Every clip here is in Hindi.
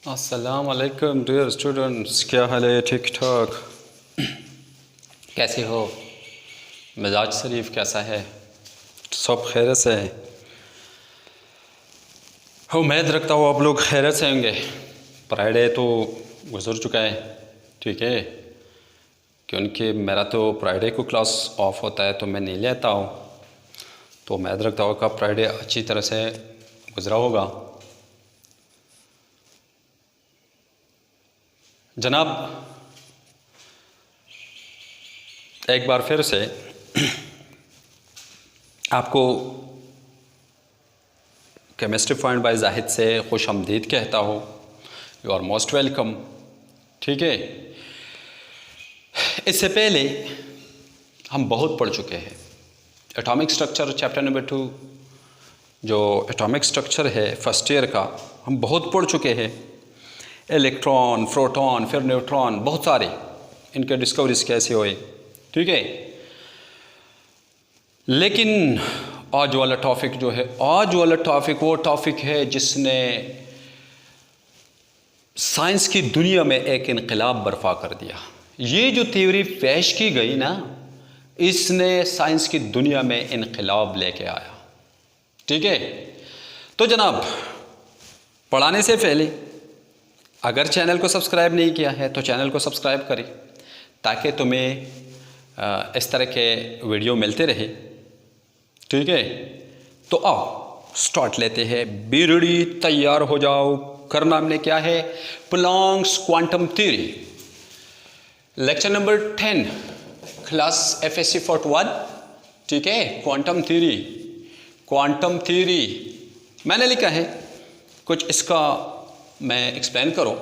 अस्सलाम वालेकुम डियर स्टूडेंट्स, क्या हाल है? ठीक ठाक कैसे हो? मिजाज शरीफ कैसा है? सब खैर से है? उम्मीद रखता हूँ आप लोग खैरत से होंगे। फ्राइडे तो गुजर चुका है, ठीक है, क्योंकि मेरा तो फ्राइडे को क्लास ऑफ होता है तो मैं नहीं लेता हूँ। तो उम्मीद रखता हूँ कि फ्राइडे अच्छी तरह से गुजरा होगा। जनाब, एक बार फिर से आपको केमिस्ट्री पॉइंट बाय जाहिद से खुश आमदीद कहता हूँ। यू आर मोस्ट वेलकम, ठीक है। इससे पहले हम बहुत पढ़ चुके हैं एटॉमिक स्ट्रक्चर चैप्टर नंबर 2, जो एटॉमिक स्ट्रक्चर है फर्स्ट ईयर का, हम बहुत पढ़ चुके हैं। इलेक्ट्रॉन, प्रोटॉन, फिर न्यूट्रॉन, बहुत सारे इनके डिस्कवरीज कैसे हुए, ठीक है। लेकिन आज वाला टॉपिक जो है, आज वाला टॉपिक वो टॉपिक है जिसने साइंस की दुनिया में एक इनकलाब बर्पा कर दिया। ये जो थ्योरी पेश की गई ना, इसने साइंस की दुनिया में इनकलाब लेके आया, ठीक है। तो जनाब, पढ़ाने से पहले अगर चैनल को सब्सक्राइब नहीं किया है तो चैनल को सब्सक्राइब करें, ताकि तुम्हें इस तरह के वीडियो मिलते रहे, ठीक है। तो आओ स्टार्ट लेते हैं। बी रेडी, तैयार हो जाओ। करना हमने क्या है? Planck's quantum theory, lecture number 10, class FSC 41, ठीक है। क्वांटम थ्योरी, क्वांटम थ्योरी मैंने लिखा है, कुछ इसका मैं एक्सप्लेन करूं।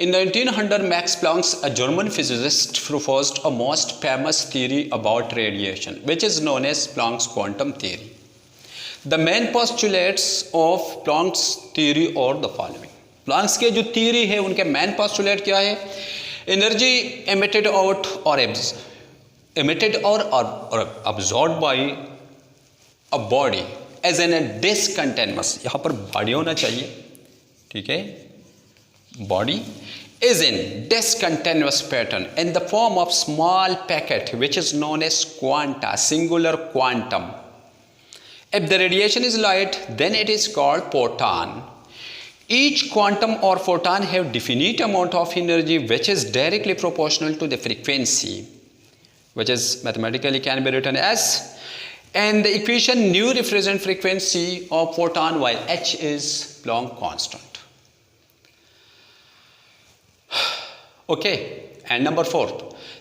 In 1900 Max Planck's, a German physicist, proposed a most famous theory about radiation, which is known as Planck's quantum theory. The main postulates of Planck's theory are the following. Planck's के जो थ्योरी है उनके मेन पोस्टुलेट क्या है? Energy emitted out or absorbed by a body as in a discontinuous, यहाँ पर बॉडी होना चाहिए, ठीक है। Body is in discontinuous pattern in the form of small packet which is known as quanta, singular quantum. If the radiation is light, then it is called photon. Each quantum or photon have definite amount of energy which is directly proportional to the frequency, which is mathematically can be written as, and the equation nu represent frequency of photon while h is Planck constant. Okay, and number 4,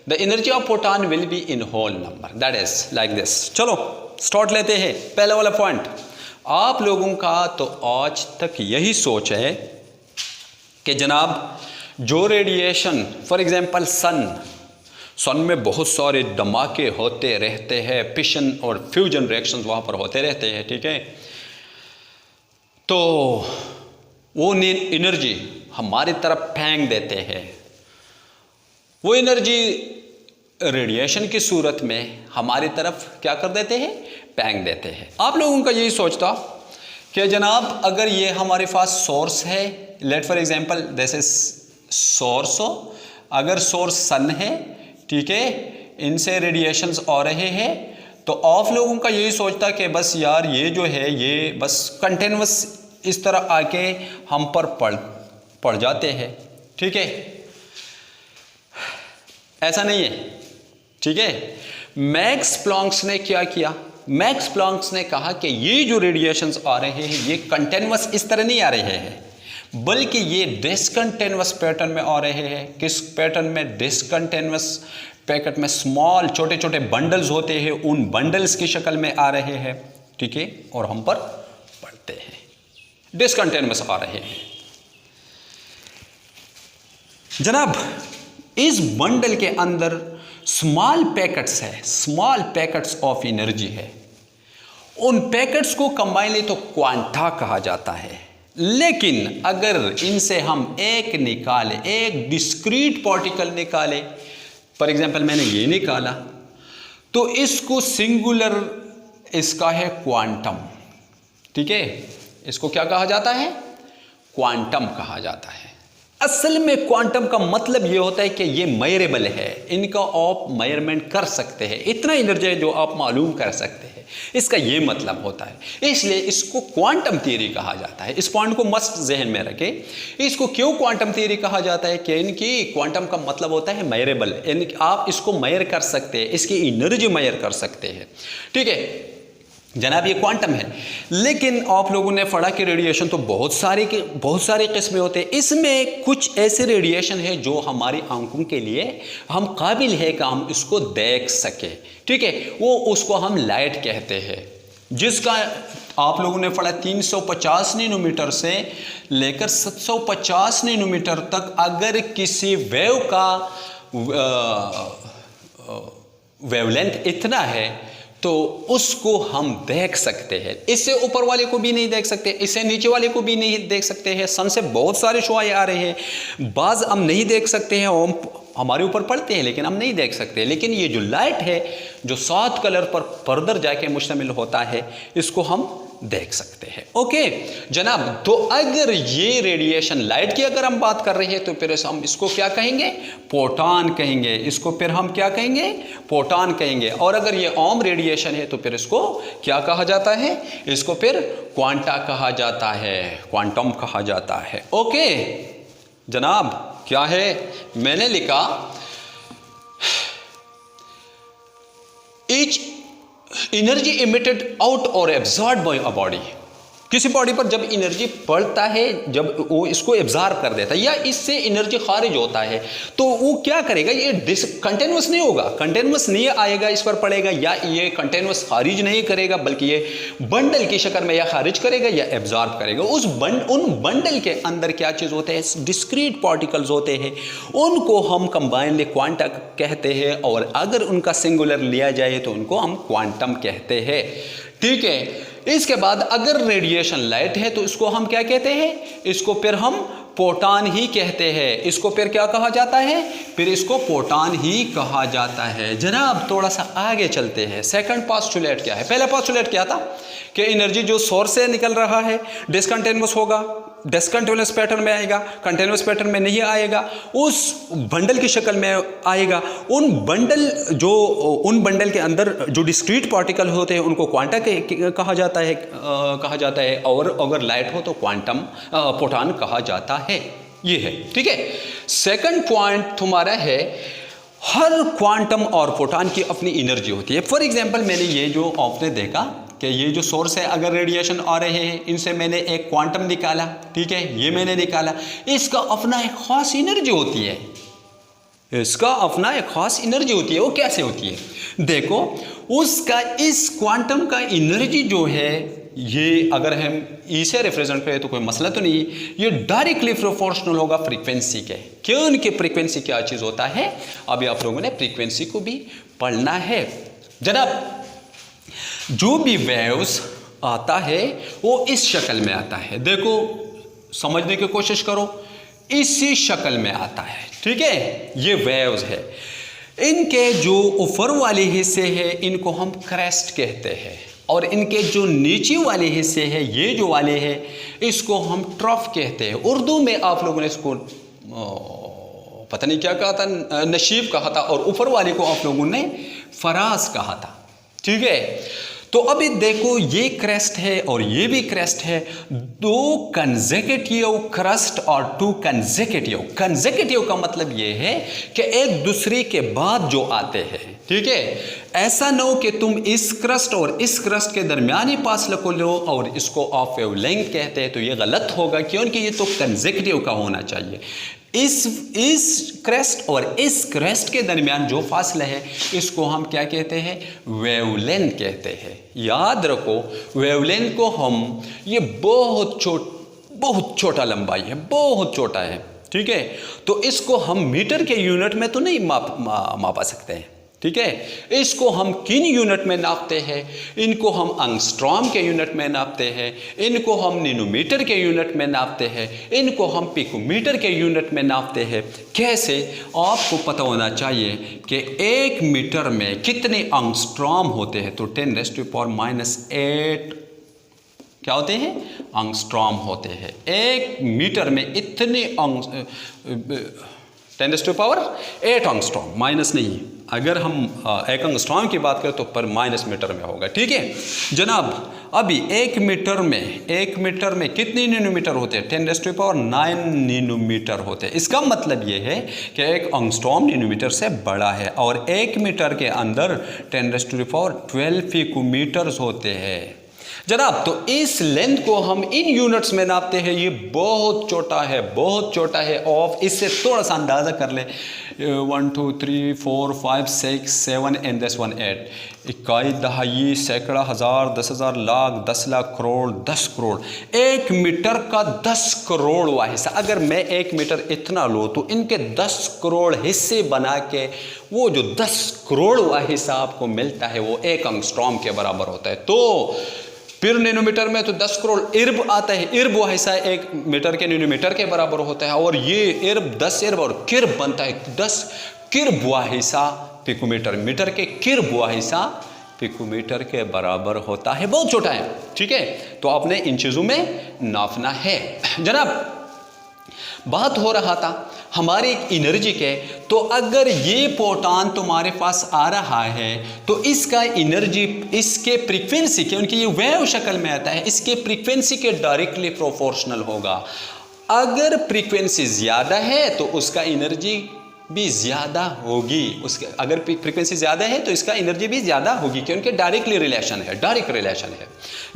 the energy of photon will be in whole number, that is like this. चलो स्टार्ट लेते हैं। पहला वाला पॉइंट, आप लोगों का तो आज तक यही सोच है कि जनाब जो रेडिएशन, फॉर एग्जांपल सन में बहुत सारे धमाके होते रहते हैं, फिशन और फ्यूजन रिएक्शंस वहाँ पर होते रहते हैं, ठीक है। तो वो एनर्जी हमारी तरफ फेंक देते हैं, वो एनर्जी रेडिएशन की सूरत में हमारी तरफ क्या कर देते हैं? फेंक देते हैं। आप लोगों का यही सोचता कि जनाब अगर ये हमारे पास सोर्स है, let for example this is source हो, अगर सोर्स सन है, ठीक है, इनसे रेडिएशंस आ रहे हैं, तो आप लोगों का यही सोचता कि बस यार ये जो है ये बस कंटिन्यूअस इस तरह आके हम पर पड़ जाते हैं, ठीक है। ऐसा नहीं है, ठीक है। मैक्स प्लैंक्स ने क्या किया? मैक्स प्लैंक्स ने कहा कि ये जो रेडिएशंस आ रहे हैं ये कंटिन्यूअस इस तरह नहीं आ रहे हैं, बल्कि ये डिसकंटिन्यूअस पैटर्न में आ रहे हैं। किस पैटर्न में? डिसकंटिन्यूअस पैकेट में स्मॉल छोटे छोटे बंडल्स होते हैं, उन बंडल्स की शक्ल में आ रहे हैं, ठीक है, और हम पर पड़ते हैं, डिसकंटिन्यूअस आ रहे हैं। जनाब इस बंडल के अंदर स्मॉल पैकेट्स है, स्मॉल पैकेट्स ऑफ एनर्जी है। उन पैकेट्स को कंबाइनली तो क्वांटा कहा जाता है, लेकिन अगर इनसे हम एक निकाले, एक डिस्क्रीट पार्टिकल निकाले, फॉर एग्जांपल मैंने ये निकाला, तो इसको सिंगुलर इसका है क्वांटम, ठीक है। इसको क्या कहा जाता है? क्वांटम कहा जाता है, असल में क्वांटम का मतलब ये होता है कि ये मेजरेबल है, इनका आप मेजरमेंट कर सकते हैं, इतना एनर्जी है जो आप मालूम कर सकते हैं, इसका ये मतलब होता है। इसलिए इसको क्वांटम थ्योरी कहा जाता है। इस पॉइंट को मस्त जहन में रखें। इसको क्यों क्वांटम थ्योरी कहा जाता है कि इनकी क्वांटम का मतलब होता है मेजरेबल, आप इसको मेजर कर सकते हैं, इसकी एनर्जी मेजर कर सकते हैं। ठीक है जनाब, ये क्वांटम है। लेकिन आप लोगों ने पढ़ा कि रेडिएशन तो बहुत सारे किस्में होते हैं। इसमें कुछ ऐसे रेडिएशन है जो हमारी आंखों के लिए हम काबिल है कि हम इसको देख सके। ठीक है, वो उसको हम लाइट कहते हैं, जिसका आप लोगों ने पढ़ा 350 नैनोमीटर से लेकर 750 नैनोमीटर तक अगर किसी वेव का वेवलेंथ इतना है तो उसको हम देख सकते हैं। इससे ऊपर वाले को भी नहीं देख सकते, इससे नीचे वाले को भी नहीं देख सकते हैं। सन से बहुत सारे शुआए आ रहे हैं, बाज हम नहीं देख सकते हैं, हम हमारे ऊपर पड़ते हैं लेकिन हम नहीं देख सकते। लेकिन ये जो लाइट है जो 7 कलर पर फर्दर जाके मुश्तमिल होता है, इसको हम देख सकते हैं। ओके जनाब, तो अगर ये रेडिएशन लाइट की अगर हम बात कर रहे हैं तो फिर हम इसको क्या कहेंगे? फोटॉन कहेंगे। इसको फिर हम क्या कहेंगे? फोटॉन कहेंगे। और अगर ये ओम रेडिएशन है तो फिर इसको क्या कहा जाता है? इसको फिर क्वांटा कहा जाता है, क्वांटम कहा जाता है। ओके जनाब, क्या है मैंने लिखा each एनर्जी इमिटेड आउट और एब्जॉर्ब बाय अ बॉडी। किसी बॉडी पर जब एनर्जी पड़ता है, जब वो इसको एब्जॉर्ब कर देता है या इससे एनर्जी खारिज होता है तो वो क्या करेगा? ये कंटिन्यूस नहीं होगा, कंटिन्यूस नहीं आएगा, इस पर पड़ेगा, या ये कंटिन्यूस खारिज नहीं करेगा बल्कि ये बंडल की शक्ल में या खारिज करेगा या एब्जॉर्ब करेगा। उन बंडल के अंदर क्या चीज़ होते हैं? डिस्क्रीट पार्टिकल्स होते हैं, उनको हम कंबाइनली क्वांटा कहते हैं, और अगर उनका सिंगुलर लिया जाए तो उनको हम क्वांटम कहते हैं। ठीक है, इसके बाद अगर रेडिएशन लाइट है तो इसको हम क्या कहते हैं? इसको फिर हम फोटॉन ही कहते हैं। इसको फिर क्या कहा जाता है? फिर इसको फोटॉन ही कहा जाता है। जनाब थोड़ा सा आगे चलते हैं। सेकंड पोस्टुलेट क्या है? पहला पोस्टुलेट क्या था कि एनर्जी जो सोर्स से निकल रहा है डिसकंटिन्यूअस होगा, डिसकंटिन्यूअस पैटर्न में आएगा, कंटिन्यूअस पैटर्न में नहीं आएगा, उस बंडल की शक्ल में आएगा। उन बंडल के अंदर जो डिस्क्रीट पार्टिकल होते हैं उनको क्वांटा कहा जाता है, और अगर लाइट हो तो क्वांटम फोटॉन कहा जाता है। ये है। ठीक है, सेकंड पॉइंट तुम्हारा है हर क्वांटम और फोटॉन की अपनी एनर्जी होती है। फॉर एग्जांपल मैंने ये जो आपने देखा कि ये जो सोर्स है, अगर रेडिएशन आ रहे हैं इनसे मैंने एक क्वांटम निकाला, ठीक है, ये मैंने निकाला, इसका अपना एक खास एनर्जी होती है, इसका अपना एक खास एनर्जी होती है। वो कैसे होती है? देखो, उसका इस क्वांटम का एनर्जी जो है, ये अगर हम ई से रिप्रेजेंट करें तो कोई मसला तो नहीं, ये डायरेक्टली प्रोपोर्शनल होगा फ्रीक्वेंसी के। क्यों? उनकी फ्रीक्वेंसी क्या चीज़ होता है, अभी आप लोगों ने फ्रीक्वेंसी को भी पढ़ना है। जनाब जो भी वेव्स आता है वो इस शक्ल में आता है। देखो समझने की कोशिश करो, इसी शक्ल में आता है। ठीक है, ये वेव्स है। इनके जो ऊपर वाले हिस्से हैं इनको हम क्रेस्ट कहते हैं, और इनके जो नीचे वाले हिस्से हैं, ये जो वाले हैं, इसको हम ट्रफ कहते हैं। उर्दू में आप लोगों ने इसको पता नहीं क्या कहा था, नशीब कहा था, और ऊपर वाले को आप लोगों ने फराज कहा था। ठीक है, तो अभी देखो ये क्रेस्ट है और ये भी क्रेस्ट है, दो कंसेक्यूटिव क्रेस्ट और टू कंसेक्यूटिव का मतलब ये है कि एक दूसरे के बाद जो आते हैं। ठीक है, ऐसा ना हो कि तुम इस क्रस्ट और इस क्रस्ट के दरमियानी फासले को लो और इसको आप वेवलेंथ कहते हैं, तो ये गलत होगा, क्योंकि ये तो कंसेक्यूटिव का होना चाहिए। इस क्रेस्ट और इस क्रेस्ट के दरमियान जो फासला है इसको हम क्या कहते हैं? वेवलेंथ कहते हैं। याद रखो, वेवलेंथ को हम, ये बहुत छोटा लंबाई है, बहुत छोटा है। ठीक है, तो इसको हम मीटर के यूनिट में तो नहीं मापा सकते हैं। ठीक है, इसको हम किन यूनिट में नापते हैं? इनको हम एंगस्ट्रॉम के यूनिट में नापते हैं, इनको हम नैनोमीटर के यूनिट में नापते हैं, इनको हम पिकोमीटर के यूनिट में नापते हैं। कैसे? आपको पता होना चाहिए कि 1 मीटर में कितने एंगस्ट्रॉम होते हैं, तो 10⁻⁸ क्या होते हैं? एंगस्ट्रॉम होते हैं। 1 मीटर में इतने 10⁸8 एंगस्ट्रॉम, माइनस नहीं। अगर हम 1 एंगस्ट्रॉम की बात करें तो पर माइनस मीटर में होगा, ठीक है जनाब। अभी 1 मीटर में कितने नैनोमीटर होते हैं? 10⁹9 नैनोमीटर होते हैं। इसका मतलब ये है कि 1 एंगस्ट्रॉम नैनोमीटर से बड़ा है और 1 मीटर के अंदर 10⁻12 पिकोमीटर्स होते हैं जनाब। तो इस लेंथ को हम इन यूनिट्स में नापते हैं। ये बहुत छोटा है ऑफ इससे थोड़ा सा अंदाज़ा कर ले। 1 2 3 4 5 6 7 एंड दिस 1 8 इकाई दहाई सैकड़ा हज़ार 10,000 लाख 10 लाख करोड़ 10 करोड़। 1 मीटर का 10 करोड़वां हिस्सा। अगर मैं 1 मीटर इतना लूँ तो इनके 10 करोड़ हिस्से बना के वो जो 10 करोड़वां हिस्सा आपको मिलता है वो 1 एंगस्ट्रॉम के बराबर होता है। तो फिर नैनोमीटर में तो 10 करोड़ इर्ब आता है। इर्ब वो हिस्सा 1 मीटर के नैनोमीटर के बराबर होता है और ये इर्ब 10 इर्ब और किर्ब बनता है 10 किर्ब हुआ हिस्सा पिकोमीटर। मीटर के किर्ब हुआ हिस्सा पिकोमीटर के बराबर होता है। बहुत छोटा है, ठीक है। तो आपने इन चीज़ों में नापना है जनाब। बात हो रहा था हमारी एनर्जी के। तो अगर ये प्रोटॉन तुम्हारे पास आ रहा है तो इसका एनर्जी इसके फ्रीक्वेंसी के, उनकी ये वेव शक्ल में आता है, इसके फ्रीक्वेंसी के डायरेक्टली प्रोपोर्शनल होगा। अगर फ्रीक्वेंसी ज़्यादा है तो उसका एनर्जी भी ज़्यादा होगी। उसके अगर फ्रीक्वेंसी ज़्यादा है तो इसका एनर्जी भी ज़्यादा होगी, क्योंकि डायरेक्ट रिलेशन है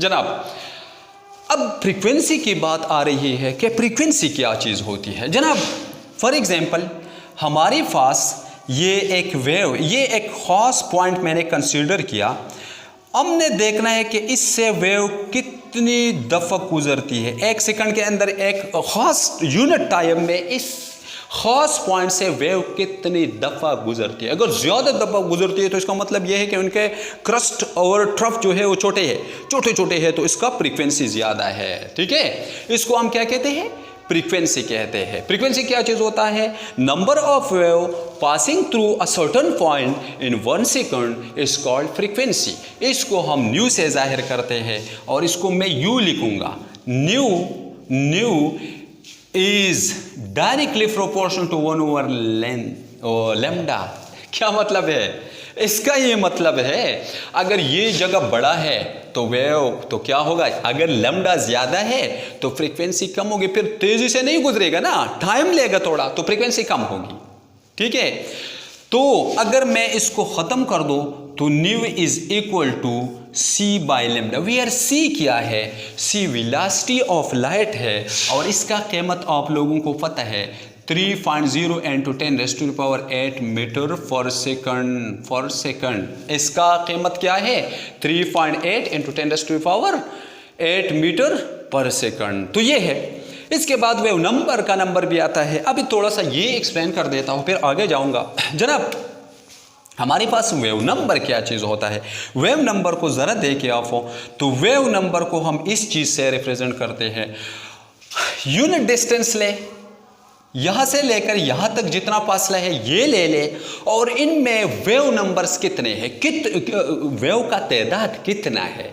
जनाब। अब फ्रीक्वेंसी की बात आ रही है कि फ्रीक्वेंसी क्या चीज़ होती है जनाब। फॉर एग्जांपल हमारे पास ये एक वेव, ये एक ख़ास पॉइंट मैंने कंसीडर किया। हमने देखना है कि इससे वेव कितनी दफ़ा गुजरती है। 1 सेकंड के अंदर एक ख़ास यूनिट टाइम में इस ख़ास पॉइंट से वेव कितनी दफ़ा गुजरती है। अगर ज़्यादा दफ़ा गुजरती है तो इसका मतलब यह है कि उनके क्रस्ट और ट्रफ जो है वो छोटे हैं, तो इसका फ्रीक्वेंसी ज़्यादा है, ठीक है। इसको हम क्या कहते हैं? फ्रीक्वेंसी कहते हैं। फ्रीक्वेंसी क्या चीज़ होता है? Number of wave passing through a certain point in 1 second is called frequency. इसको हम न्यू से जाहिर करते हैं और इसको मैं यू लिखूँगा। Nu is directly proportional to 1 length और लैम्डा। क्या मतलब है इसका? ये मतलब है अगर ये जगह बड़ा है तो वेव तो क्या होगा? अगर लैम्डा ज़्यादा है तो फ्रीक्वेंसी कम होगी। फिर तेज़ी से नहीं गुजरेगा ना, टाइम लेगा थोड़ा, तो फ्रीक्वेंसी कम होगी, ठीक है। तो अगर मैं इसको ख़त्म कर दूँ तो nu is equal to c by lambda. Where c क्या है? सी वेलोसिटी ऑफ लाइट है और इसका कीमत आप लोगों को पता है 3.0 × 10⁸8 मीटर पर सेकंड। इसका कीमत क्या है? 3.8 × 10⁸8 मीटर पर सेकंड। तो ये है। इसके बाद वेव नंबर का नंबर भी आता है। अभी थोड़ा सा ये एक्सप्लेन कर देता हूँ, फिर आगे जाऊँगा जनाब। हमारे पास वेव नंबर क्या चीज़ होता है? वेव नंबर को ज़रा देखे आप हो तो वेव नंबर को हम इस चीज़ से रिप्रेजेंट करते हैं। यूनिट डिस्टेंस ले, यहाँ से लेकर यहाँ तक जितना फासला है ये ले ले और इनमें वेव नंबर्स कितने हैं, वेव का तादाद कितना है,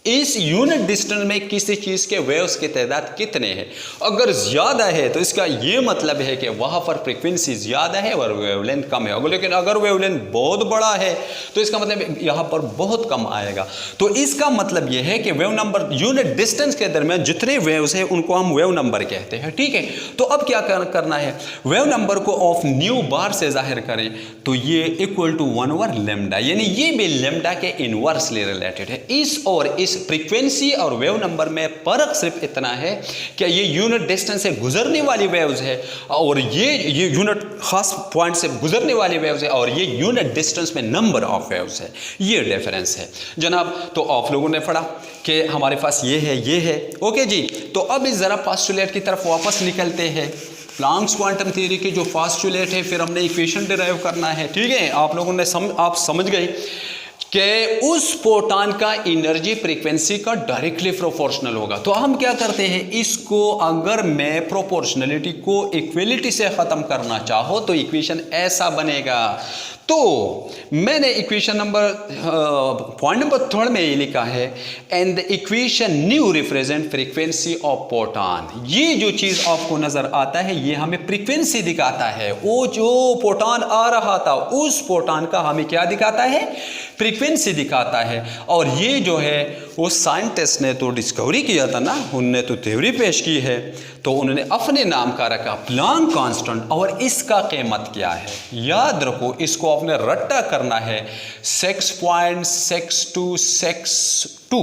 इस यूनिट डिस्टेंस में किसी चीज़ के वेव्स की तादाद कितने हैं। अगर ज़्यादा है तो इसका ये मतलब है कि वहाँ पर फ्रीक्वेंसी ज़्यादा है और वेवलेंथ कम है। लेकिन अगर वेवलेंथ बहुत बड़ा है तो इसका मतलब यहाँ पर बहुत कम आएगा। तो इसका मतलब ये है कि वेव नंबर यूनिट डिस्टेंस के दरमियान जितने वेव्स हैं उनको हम वेव नंबर कहते हैं, ठीक है। तो अब क्या करना है? वेव नंबर को ऑफ न्यू बार से जाहिर करें तो ये इक्वल टू 1/λ, यानी ये भी लैम्डा के इनवर्सली रिलेटेड है। इस और इस फ्रीक्वेंसी और वेव नंबर में फर्क सिर्फ इतना है कि ये यूनिट डिस्टेंस से गुजरने वाली वेव्स है और ये यूनिट खास पॉइंट से गुजरने वाली वेव्स है और ये यूनिट डिस्टेंस में नंबर ऑफ वेव्स है। ये डिफरेंस है जनाब। तो आप लोगों ने पढ़ा कि हमारे पास ये है, ओके जी। तो अब इस ज़रा पोस्टुलेट की तरफ वापस निकलते हैं। प्लैंक्स क्वांटम थ्योरी की जो पोस्टुलेट है, फिर हमने इक्वेशन डिराइव करना है, ठीक है। आप लोगों ने आप समझ गए। कि उस प्रोटॉन का एनर्जी फ्रीक्वेंसी का डायरेक्टली प्रोपोर्शनल होगा। तो हम क्या करते हैं, इसको अगर मैं प्रोपोर्शनलिटी को इक्वलिटी से ख़त्म करना चाहो तो इक्वेशन ऐसा बनेगा। तो मैंने इक्वेशन पॉइंट नंबर 3 में ये लिखा है, and the equation new represent frequency of proton. ये जो चीज़ आपको नज़र आता है ये हमें फ्रीक्वेंसी दिखाता है। वो जो प्रोटॉन आ रहा था उस प्रोटॉन का हमें क्या दिखाता है, फ्रीक्वेंसी दिखाता है। और ये जो है वो साइंटिस्ट ने तो डिस्कवरी किया था ना, उनने तो थ्योरी पेश की है, तो उन्होंने अपने नाम का रखा प्लांक कांस्टेंट। और इसका कीमत क्या है, याद रखो, इसको आपने रट्टा करना है 6.6262।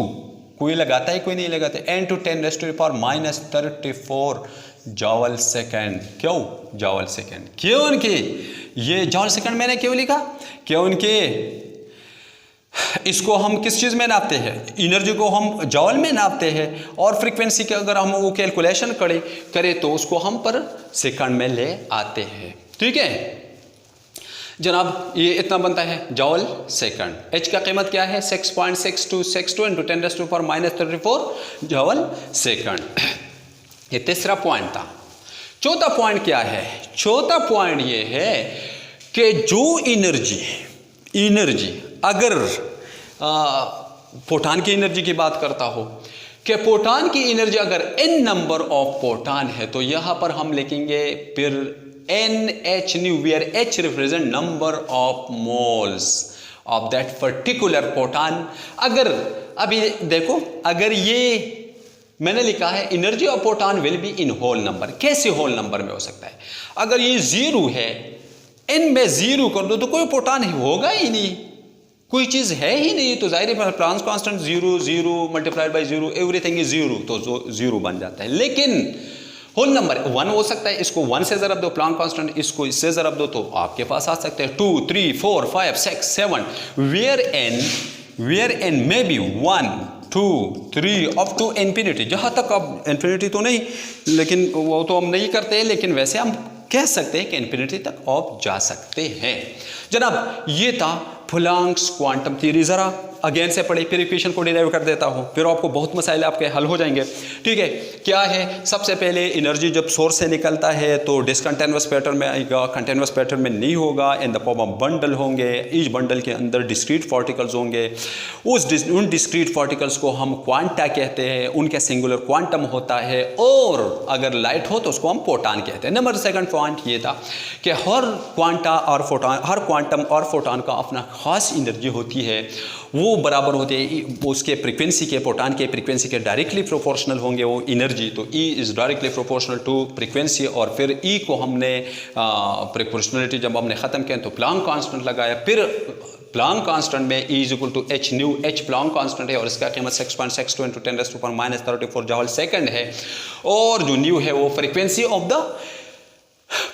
कोई लगाता है कोई नहीं लगाता, n⁻⁻⁻34 जॉल सेकेंड। क्यों जॉल सेकेंड? क्योंकि ये जॉल सेकेंड मैंने क्यों लिखा, क्योंकि इसको हम किस चीज़ में नापते हैं, एनर्जी को हम जॉल में नापते हैं, और फ्रीक्वेंसी के अगर हम वो कैलकुलेशन करें तो उसको हम पर सेकंड में ले आते हैं। ठीक है जनाब, ये इतना बनता है जॉल सेकंड। एच का कीमत क्या है, 6.6262 × 10⁻⁻34 जॉल सेकंड। ये तीसरा पॉइंट था। चौथा पॉइंट क्या है, चौथा पॉइंट ये है कि जो एनर्जी अगर प्रोटॉन की एनर्जी की बात करता हो कि प्रोटॉन की एनर्जी अगर n नंबर ऑफ प्रोटॉन है तो यहां पर हम लिखेंगे फिर NH⁻, where H represent number of moles of that particular proton. अगर अभी देखो, अगर ये मैंने लिखा है energy of proton will be in whole number. कैसे होल नंबर में हो सकता है? अगर ये 0 है, n में 0 कर दो तो कोई प्रोटॉन होगा ही नहीं, कोई चीज़ है ही नहीं। तो जाहिर है Planck constant 0 0 multiplied by 0 everything is 0, तो 0 बन जाता है। लेकिन होल नंबर 1 हो सकता है, इसको 1 से ज़रब दो प्लांक कांस्टेंट, इसको इससे ज़रब दो तो आपके पास आ सकते हैं 2 3 4 5 6 7, वेयर n में बी 1 2 3 अप टू इन्फिनिटी। जहाँ तक अब इन्फिनिटी तो नहीं, लेकिन वो तो हम नहीं करते, लेकिन वैसे हम कह सकते हैं कि इन्फिनिटी तक आप जा सकते हैं। जनाब ये था प्लांक्स क्वांटम थ्योरी। ज़रा अगेन से पढ़े, फिर इक्वेशन को डिराइव कर देता हूँ, फिर आपको बहुत मसाइल आपके हल हो जाएंगे। ठीक है, क्या है, सबसे पहले एनर्जी जब सोर्स से निकलता है तो डिसकंटिन्यूअस पैटर्न में आएगा, कंटिन्यूअस पैटर्न में नहीं होगा, in the form of bundle होंगे। ईच बंडल के अंदर डिस्क्रीट पार्टिकल्स होंगे। उन डिस्क्रीट पार्टिकल्स को हम क्वांटा कहते हैं, उनके सिंगुलर क्वांटम होता है, और अगर लाइट हो तो उसको हम फोटॉन कहते हैं। नंबर सेकंड पॉइंट ये था कि हर क्वांटा और फोटॉन, हर क्वांटम और फोटॉन का अपना खास एनर्जी होती है, वो बराबर होते हैं उसके फ्रीक्वेंसी के, प्रोटॉन के फ्रीक्वेंसी के डायरेक्टली प्रोपोर्शनल होंगे वो एनर्जी। तो E is directly proportional to frequency, और फिर E को हमने प्रोपोर्शनलिटी जब हमने ख़त्म किया तो प्लांक कांस्टेंट लगाया। फिर प्लांक कांस्टेंट में E is equal to H nu, H Planck constant है और इसका कीमत 6.62 × 10⁻⁻34 जॉल सेकंड है, और जो न्यू है वो फ्रीक्वेंसी ऑफ द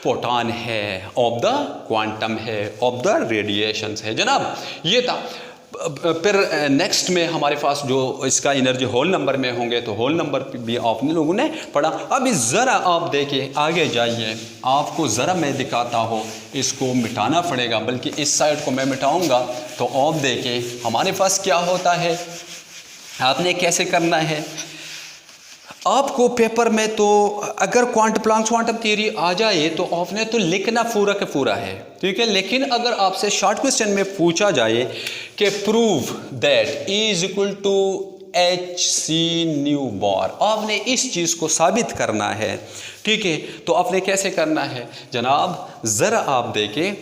प्रोटॉन है, ऑफ द क्वांटम है, ऑफ द रेडिएशंस है। जनाब ये था। फिर नेक्स्ट में हमारे पास जो इसका एनर्जी होल नंबर में होंगे, तो होल नंबर भी आपने लोगों ने पढ़ा। अभी ज़रा आप देखिए, आगे जाइए, आपको ज़रा मैं दिखाता हूँ, इसको मिटाना पड़ेगा, बल्कि इस साइड को मैं मिटाऊँगा तो आप देखिए हमारे पास क्या होता है। आपने कैसे करना है, आपको पेपर में तो अगर प्लांक क्वांटम थ्योरी आ जाए तो आपने तो लिखना पूरा का पूरा है, ठीक है। लेकिन अगर आपसे शॉर्ट क्वेश्चन में पूछा जाए कि prove that E is equal to hc nu bar, आपने इस चीज़ को साबित करना है, ठीक है। तो आपने कैसे करना है जनाब, ज़रा आप देखें,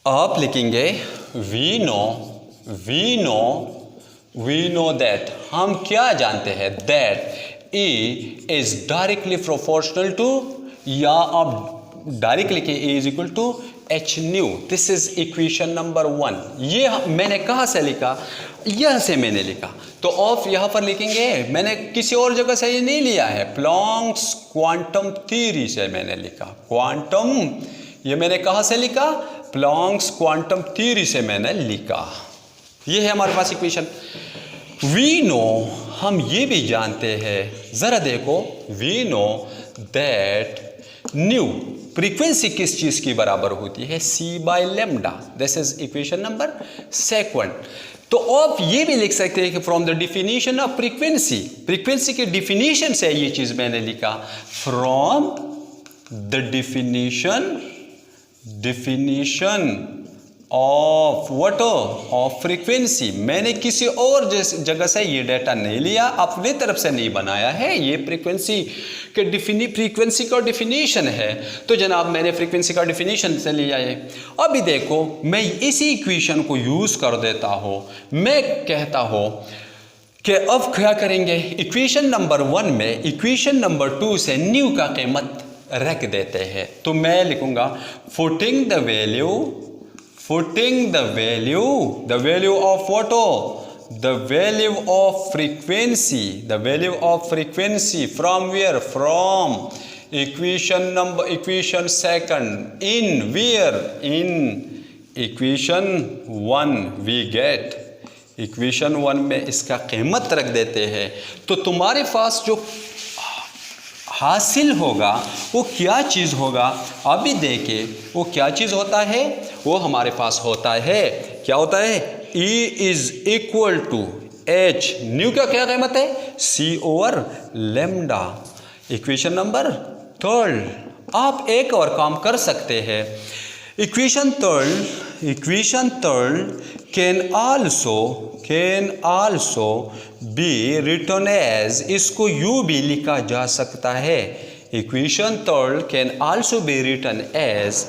आप लिखेंगे वी नो दैट, हम क्या जानते हैं, that E is directly proportional to, या आप डायरेक्ट लिखे E is equal to h nu. This is equation number 1। ये मैंने कहाँ से लिखा, यहाँ से मैंने लिखा, तो आप यहाँ पर लिखेंगे, मैंने किसी और जगह से ये नहीं लिया है, प्लांक्स क्वांटम थ्योरी से मैंने लिखा। क्वांटम, ये मैंने कहाँ से लिखा, प्लांक्स क्वांटम थ्योरी से मैंने लिखा। ये है हमारे पास इक्वेशन। वी नो, हम ये भी जानते हैं, ज़रा देखो, we know that nu frequency किस चीज़ की बराबर होती है? c by lambda. This is equation number second. तो आप ये भी लिख सकते हैं कि from the definition of frequency, frequency के डिफिनीशन से ये चीज़ मैंने लिखा, from the definition of what, of frequency. मैंने किसी और जगह से ये डाटा नहीं लिया, अपने तरफ से नहीं बनाया है, ये फ्रीक्वेंसी के फ्रीक्वेंसी का डिफिनीशन है। तो जनाब मैंने फ्रीक्वेंसी का डिफिनीशन से लिया है। अभी देखो मैं इसी इक्वेशन को यूज़ कर देता हूँ, मैं कहता हूँ कि अब क्या करेंगे, इक्वेशन नंबर 1 में इक्वेशन नंबर 2 से न्यू का कीमत रख देते हैं। तो मैं लिखूँगा putting the value of what? The value of frequency from where? From equation second. In where? In equation 1 we get. Equation 1 में इसका कीमत रख देते हैं। तो तुम्हारे पास जो हासिल होगा वो क्या चीज़ होगा, अभी देखे वो क्या चीज़ होता है। वो हमारे पास होता है, क्या होता है, E is equal to H, nu का क्या कीमत है, C over lambda. Equation number 3 आप एक और काम कर सकते हैं। Equation third can also be written as, इसको यू भी लिखा जा सकता है। Equation third can also be written as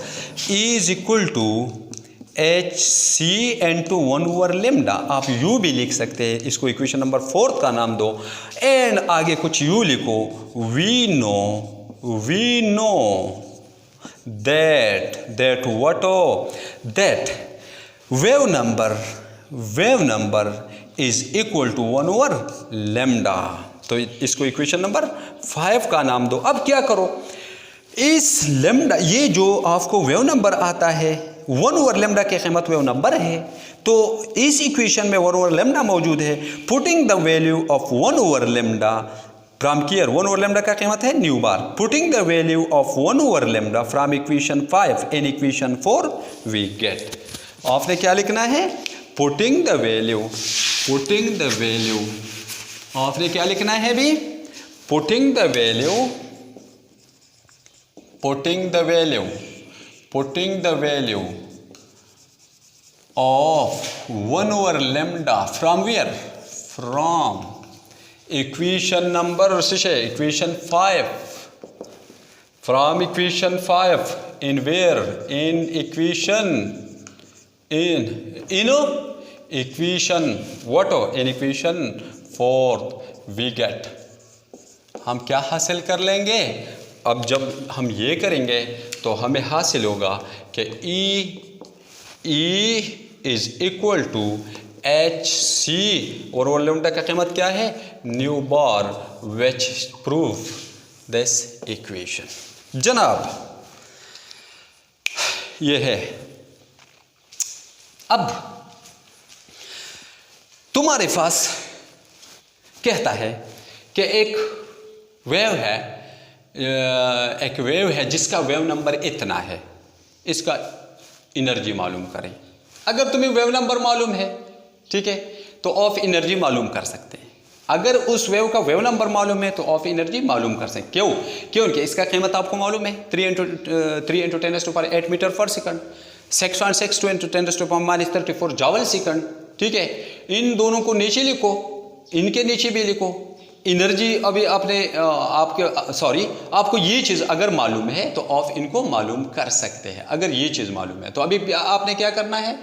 is equal to H C into 1 over lambda. आप यू भी लिख सकते हैं, इसको इक्वेशन नंबर 4 का नाम दो एंड आगे कुछ यू लिखो। We know that what? That wave number is equal to 1 over lambda। तो इसको इक्वेशन नंबर 5 का नाम दो। अब क्या करो, इस लेमडा, ये जो आपको वेव नंबर आता है 1 ओवर लेमडा की कीमत वेव नंबर है, तो इस इक्वेशन में 1 ओवर लेमडा मौजूद है। Putting the value of 1 over lambda from here, 1 over lambda का कीमत है nu bar. Putting the value of 1 over lambda from equation 5 in equation 4 we get. आपने क्या लिखना है, पुटिंग द वैल्यू आपने क्या लिखना है भी, putting the value of 1 over lambda from where, from equation number equation 5, from equation 5 in where, in equation what, in equation 4 we get. हम क्या हासिल कर लेंगे, अब जब हम ये करेंगे तो हमें हासिल होगा कि E is equal to H C और ओवर लेमडा का कीमत क्या है, nu bar, which prove this equation. जनाब ये है। अब तुम्हारे पास कहता है कि एक वेव है जिसका वेव नंबर इतना है, इसका एनर्जी मालूम करें। अगर तुम्हें वेव नंबर मालूम है, ठीक है, तो ऑफ एनर्जी मालूम कर सकते हैं। अगर उस वेव का वेव नंबर मालूम है तो ऑफ एनर्जी मालूम कर सकते हैं। क्योंकि इसका कीमत आपको मालूम है 3 × 10⁸ मीटर पर सेकंड, 6.62 × 10⁻³ जॉल सेकंड। ठीक है, इन दोनों को नीचे लिखो, इनके नीचे भी लिखो एनर्जी। अभी आपको ये चीज़ अगर मालूम है तो ऑफ इनको मालूम कर सकते हैं। अगर ये चीज़ मालूम है तो अभी आपने क्या करना है,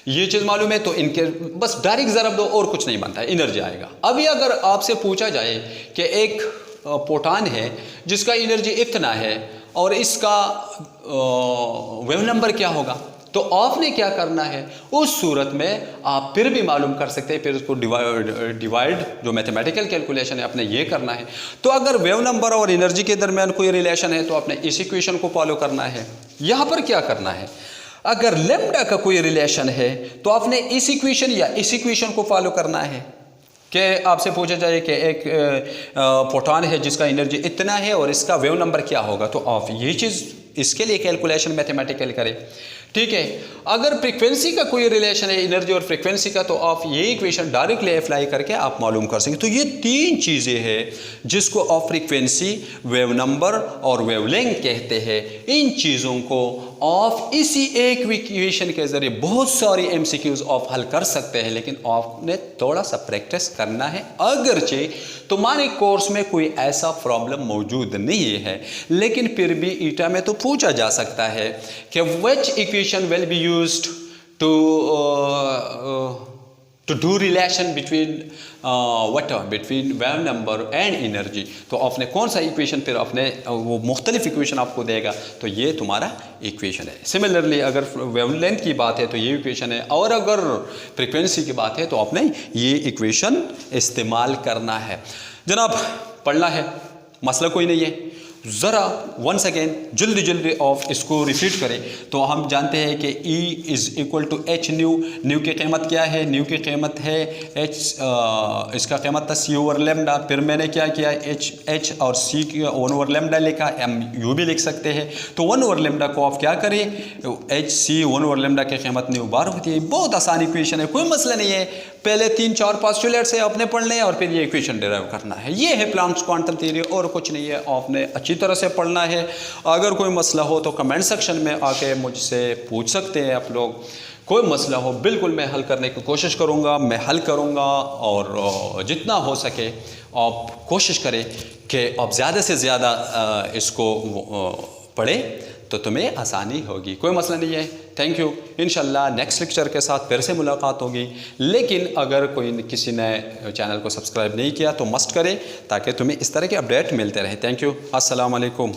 ये चीज़ मालूम है तो इनके बस डायरेक्ट ज़रब दो और कुछ नहीं बनता है, एनर्जी आएगा। अभी अगर आपसे पूछा जाए कि एक प्रोटॉन है जिसका एनर्जी इतना है और इसका वेव नंबर क्या होगा, तो आपने क्या करना है, उस सूरत में आप फिर भी मालूम कर सकते हैं। फिर उसको डिवाइड जो मैथमेटिकल कैलकुलेशन है आपने ये करना है। तो अगर वेव नंबर और एनर्जी के दरमियान कोई रिलेशन है तो आपने इस इक्वेशन को फॉलो करना है। यहाँ पर क्या करना है, अगर लेमडा का कोई रिलेशन है तो आपने इस इक्वेशन या इस इक्वेशन को फॉलो करना है। कि आपसे पूछा जाए कि एक फोटॉन है जिसका एनर्जी इतना है और इसका वेव नंबर क्या होगा, तो आप ये चीज़ इसके लिए कैलकुलेशन मैथमेटिकल करें, ठीक है। अगर फ्रीक्वेंसी का कोई रिलेशन है एनर्जी और फ्रीक्वेंसी का, तो आप ये इक्वेशन डायरेक्टली अप्लाई करके आप मालूम कर सकेंगे। तो ये तीन चीज़ें हैं जिसको आप फ्रीक्वेंसी, वेव नंबर और वेवलेंथ कहते हैं। इन चीज़ों को आप इसी एक इक्वेशन के ज़रिए बहुत सारी MCQs आप हल कर सकते हैं, लेकिन आपने थोड़ा सा प्रैक्टिस करना है। अगरचे तुम्हारे कोर्स में कोई ऐसा प्रॉब्लम मौजूद नहीं है, लेकिन फिर भी ईटा में तो पूछा जा सकता है कि which equation will be used to do relation between between wave number and energy। तो आपने कौन सा इक्वेशन फिर अपने वो मुख्तलिफ इक्वेशन आपको देगा, तो ये तुम्हारा इक्वेशन है। सिमिलरली अगर वेवलेंथ की बात है तो ये इक्वेशन है, और अगर फ्रीक्वेंसी की बात है तो आपने ये इक्वेशन इस्तेमाल करना है। जनाब पढ़ना है, मसला कोई नहीं है। ज़रा वंस अगेन जल्दी जल्दी ऑफ इसको रिपीट करें तो हम जानते हैं कि E is equal to H nu. Nu की कीमत क्या है? न्यू की कीमत है एच, इसका कीमत था C ओवर लेमडा। फिर मैंने क्या किया, एच और C की 1 ओवर लेमडा लिखा, M U भी लिख सकते हैं। तो 1 ओवर लेमडा को आप क्या करें, एच सी 1 ओवर लेमडा की कीमत न्यू बार होती है। बहुत आसान इक्वेशन है, कोई मसला नहीं है। पहले 3-4 पोस्टुलेट्स है आपने पढ़ने हैं और फिर ये इक्वेशन डिराइव करना है। ये है प्लांक्स क्वांटम थ्योरी, और कुछ नहीं है। आपने अच्छी तरह से पढ़ना है। अगर कोई मसला हो तो कमेंट सेक्शन में आके मुझसे पूछ सकते हैं आप लोग। कोई मसला हो बिल्कुल मैं हल करने की कोशिश करूँगा, मैं हल करूँगा। और जितना हो सके आप कोशिश करें कि आप ज़्यादा से ज़्यादा इसको पढ़ें तो तुम्हें आसानी होगी। कोई मसला नहीं है। Thank you. इंशाल्लाह नेक्स्ट लेक्चर के साथ फिर से मुलाकात होगी। लेकिन अगर कोई किसी ने चैनल को सब्सक्राइब नहीं किया तो मस्ट करें, ताकि तुम्हें इस तरह के अपडेट मिलते रहे। Thank you. अस्सलाम वालेकुम।